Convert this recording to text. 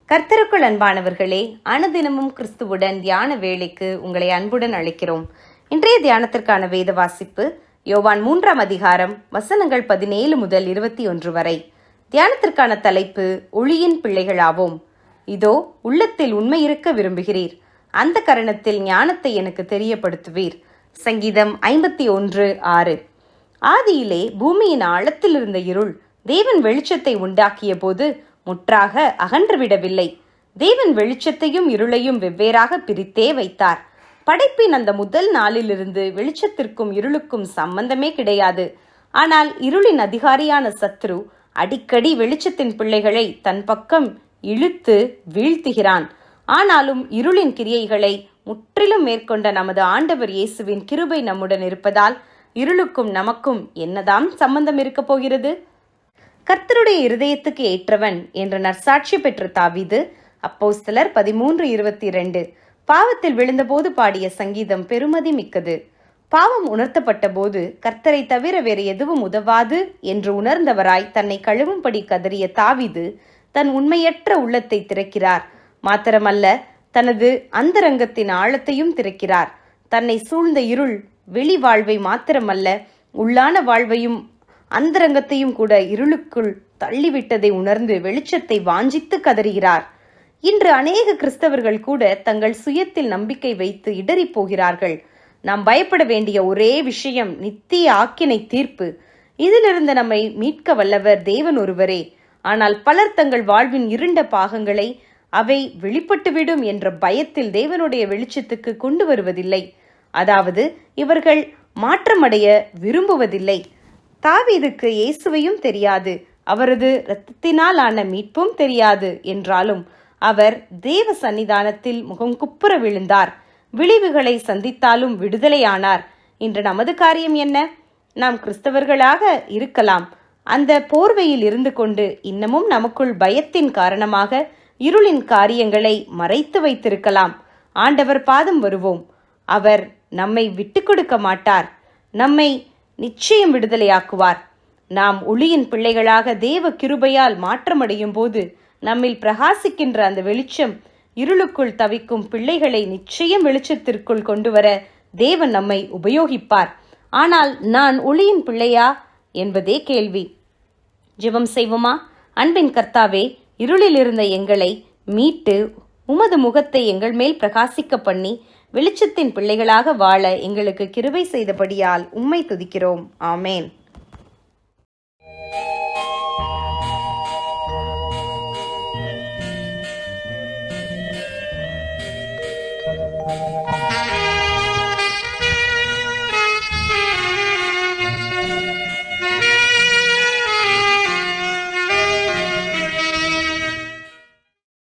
கர்த்தருக்குள் அன்பானவர்களே, அனுதினமும் கிறிஸ்துவுடன் தியான வேளைக்கு உங்களை அன்புடன் அழைக்கிறோம். இன்றைய தியானத்திற்கான வேத வாசிப்பு யோவான் 3ஆம் அதிகாரம் வசனங்கள் 17 முதல் 21 வரை. தியானத்திற்கான தலைப்பு ஒளியின் பிள்ளைகளாவோம். இதோ உள்ளத்தில் உண்மை இருக்க விரும்புகிறீர், அந்த கரணத்தில் ஞானத்தை எனக்கு தெரியப்படுத்துவீர். சங்கீதம் 51:6. ஆதியிலே பூமியின் ஆழத்தில் இருந்த இருள் தேவன் வெளிச்சத்தை உண்டாக்கிய போது முற்றாக அகன்றுவிடவில்லை. தேவன் வெளிச்சத்தையும் இருளையும் வெவ்வேறாக பிரித்தே வைத்தார். படைப்பின் அந்த முதல் நாளிலிருந்து வெளிச்சத்திற்கும் இருளுக்கும் சம்பந்தமே கிடையாது. ஆனால் இருளின் அதிகாரியான சத்ரு அடிக்கடி வெளிச்சத்தின் பிள்ளைகளை தன் பக்கம் இழுத்து வீழ்த்துகிறான். ஆனாலும் இருளின் கிரியைகளை முற்றிலும் மேற்கொண்ட நமது ஆண்டவர் இயேசுவின் கிருபை நம்முடன் இருப்பதால் இருளுக்கும் நமக்கும் என்னதாம் சம்பந்தம் இருக்க போகிறது? கர்த்தருடைய இருதயத்துக்கு ஏற்றவன் என்ற நற்சாட்சி பெற்ற தாவீது அப்போஸ்தலர் 13:22 பாவத்தில் விழுந்தபோது பாடிய சங்கீதம் பெருமதி மிக்கது. பாவம் உணர்த்தப்பட்ட போது கர்த்தரை தவிர வேறு எதுவும் உதவாது என்று உணர்ந்தவராய் தன்னை கழுவும்படி கதறிய தாவீது தன் உண்மையற்ற உள்ளத்தை திறக்கிறார். மாத்திரமல்ல, தனது அந்தரங்கத்தின் ஆழத்தையும் திறக்கிறார். தன்னை சூழ்ந்த இருள் வெளி வாழ்வை மாத்திரமல்ல, உள்ளான வாழ்வையும் அந்தரங்கத்தையும் கூட இருளுக்குள் தள்ளிவிட்டதை உணர்ந்து வெளிச்சத்தை வாஞ்சித்து கதறுகிறார். இன்று அநேக கிறிஸ்தவர்கள் கூட தங்கள் சுயத்தில் நம்பிக்கை வைத்து இடறி போகிறார்கள். நாம் பயப்பட வேண்டிய ஒரே விஷயம் நித்திய ஆக்கினை தீர்ப்பு. இதிலிருந்து நம்மை மீட்க வல்லவர் தேவன் ஒருவரே. ஆனால் பலர் தங்கள் வாழ்வின் இருண்ட பாகங்களை அவை வெளிப்பட்டுவிடும் என்ற பயத்தில் தேவனுடைய வெளிச்சத்துக்கு கொண்டு வருவதில்லை. அதாவது, இவர்கள் மாற்றமடைய விரும்புவதில்லை. தாவீதுக்கு இயேசுவையும் தெரியாது, அவரது இரத்தத்தினால் ஆன மீட்பும் தெரியாது. என்றாலும் அவர் தேவ சன்னிதானத்தில் முகம் குப்புற விழுந்தார். விளைவுகளை சந்தித்தாலும் விடுதலையானார். இன்று நமது காரியம் என்ன? நாம் கிறிஸ்தவர்களாக இருக்கலாம். அந்த போர்வையில் இருந்து கொண்டு இன்னமும் நமக்குள் பயத்தின் காரணமாக இருளின் காரியங்களை மறைத்து வைத்திருக்கலாம். ஆண்டவர் பாதம் வருவோம். அவர் நம்மை விட்டு கொடுக்க மாட்டார். நம்மை நிச்சயம் விடுதலையாக்குவார். நாம் ஒளியின் பிள்ளைகளாக தேவ கிருபையால் மாற்றமடையும் போது நம்மில் பிரகாசிக்கின்ற அந்த வெளிச்சம் இருளுக்குள் தவிக்கும் பிள்ளைகளை நிச்சயம் வெளிச்சத்திற்குள் கொண்டு வர தேவன் நம்மை உபயோகிப்பார். ஆனால் நான் ஒளியின் பிள்ளையா என்பதே கேள்வி. ஜெபம் செய்வோமா? அன்பின் கர்த்தாவே, இருளில் இருந்த எங்களை மீட்டு உமது முகத்தை எங்கள் மேல் பிரகாசிக்க பண்ணி வெளிச்சத்தின் பிள்ளைகளாக வாழ எங்களுக்கு கிருபை செய்தபடியால் உம்மை துதிக்கிறோம். ஆமேன்.